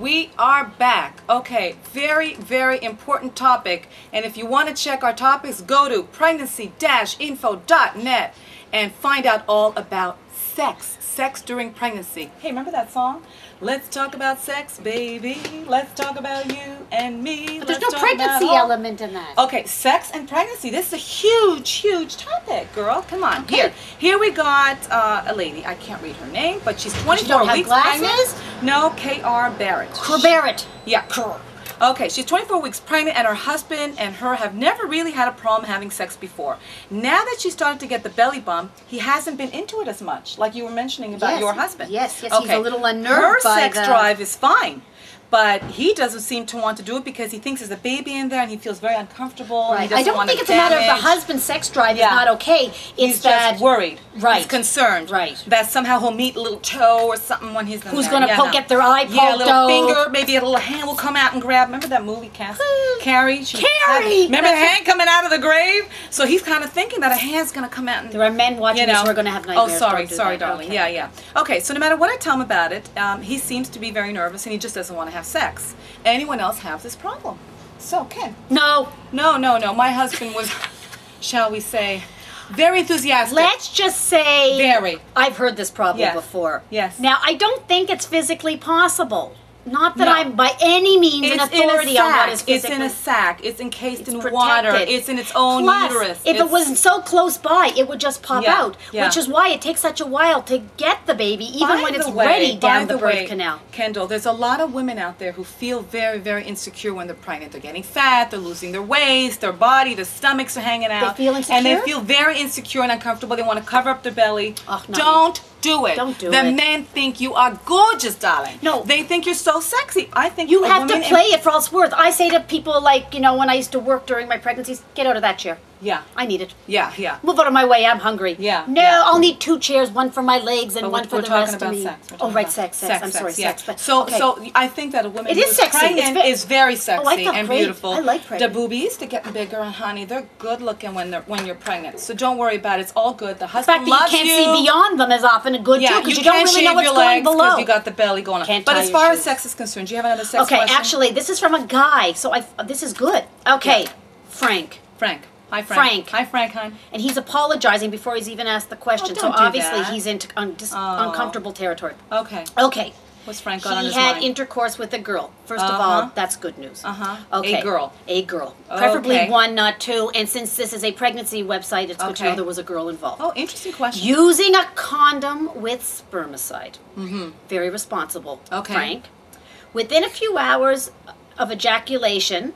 We are back. Okay, very, very important topic. And if you want to check our topics, go to pregnancy-info.net and find out all about sex. Sex during pregnancy. Hey, remember that song? Let's talk about sex, baby. Let's talk about you and me. But there's no pregnancy element in that. Okay, sex and pregnancy. This is a huge, huge topic, girl. Come on. Okay. Here we got a lady. I can't read her name, but she's 24 weeks pregnant. No, K.R. Barrett. Barrett. Yeah. Okay, she's 24 weeks pregnant, and her husband and her have never really had a problem having sex before. Now that she's started to get the belly bump, he hasn't been into it as much, like you were mentioning about your husband. Yes, he's a little unnerved by her sex drive is fine. But he doesn't seem to want to do it because he thinks there's a baby in there and he feels very uncomfortable. Right. I don't think it's a matter of the husband's sex drive is not okay. He's just worried. Right. He's concerned. Right. That somehow he'll meet a little toe or something when he's in Who's going to get their eye poked? Yeah, a little finger, maybe a little hand will come out and grab. Remember that movie, Carrie? Carrie! Remember the hand coming out of the grave? So he's kind of thinking that a hand's going to come out. And, there are men watching this who are going to have nightmares. Oh, sorry, darling. Okay. Yeah. Okay, so no matter what I tell him about it, he seems to be very nervous and he just doesn't want to have sex. Anyone else have this problem? So, Ken? No. My husband was, shall we say, very enthusiastic. Let's just say... Very. I've heard this problem before. Yes. Now, I don't think it's physically possible. Not that I'm by any means an authority on what is physically... It's in a sack. It's encased in water. It's in its own uterus. If it was so close by, it would just pop out. Which is why it takes such a while to get the baby, even when it's ready down the birth canal. Kendall, there's a lot of women out there who feel very, very insecure when they're pregnant. They're getting fat, they're losing their waist, their body, their stomachs are hanging out. They feel insecure? And they feel very insecure and uncomfortable. They want to cover up their belly. Oh, Don't do it. Don't do it. The men think you are gorgeous, darling. No. They think you're so sexy. I think you have to play it for all it's worth. I say to people like, when I used to work during my pregnancies, get out of that chair. Yeah. I need it. Yeah. Move out of my way. I'm hungry. Yeah. No, I'll need 2 chairs, one for my legs and one for the rest of me. Sex. Oh, right, sex. I'm sorry, sex. But, so I think that a woman who's sexy. pregnant is very sexy and beautiful. I like pregnant. The boobies, they're getting bigger, and honey, they're good looking when you're pregnant. So don't worry about it. It's all good. The husband loves you. You can't see beyond them as often and good too, because you don't really know what's going below. Because you got the belly going on. But as far as sex is concerned, do you have another sex question? Okay, actually, this is from a guy, so this is good. Okay, Frank. Hi, Frank. Hi, Frank, hon. And he's apologizing before he's even asked the question. So obviously he's into uncomfortable territory. Okay. What's Frank got on his mind? He had intercourse with a girl. First of all, that's good news. Okay. A girl. Preferably 1, not 2. And since this is a pregnancy website, it's good to know there was a girl involved. Oh, interesting question. Using a condom with spermicide. Very responsible, Frank. Within a few hours of ejaculation,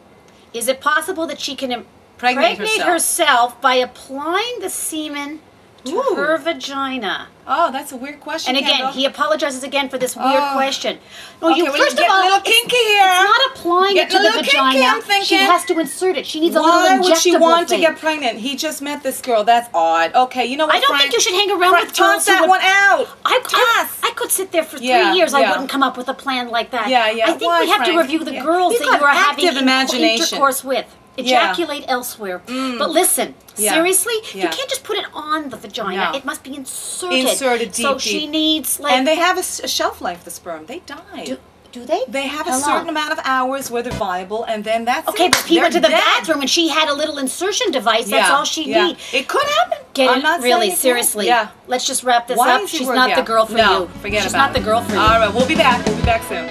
is it possible that she can impregnate herself by applying the semen to her vagina? Oh, that's a weird question. And again, Kendall. he apologizes again for this weird question. No, first of all, a little kinky here. It's not applying it to the vagina. She has to insert it. She needs a little injectable thing. Why would she want to get pregnant? He just met this girl. That's odd. Okay, you know what, I don't think you should hang around with girls toss that one out. I could sit there for 3 years. I wouldn't come up with a plan like that. I think we have to review the girls that you are having intercourse with. Ejaculate elsewhere. But listen, seriously, you can't just put it on the vagina. It must be inserted deep. So she needs and they have a shelf life, the sperm. They die. Do they? They have a certain amount of hours where they're viable, and then that's okay, but he went to the bathroom and she had a little insertion device. That's all she needs. It could happen. I'm not really, seriously. Let's just wrap this up. She's not the girl for you. Forget about it. She's not the girl for you. All right, we'll be back. We'll be back soon.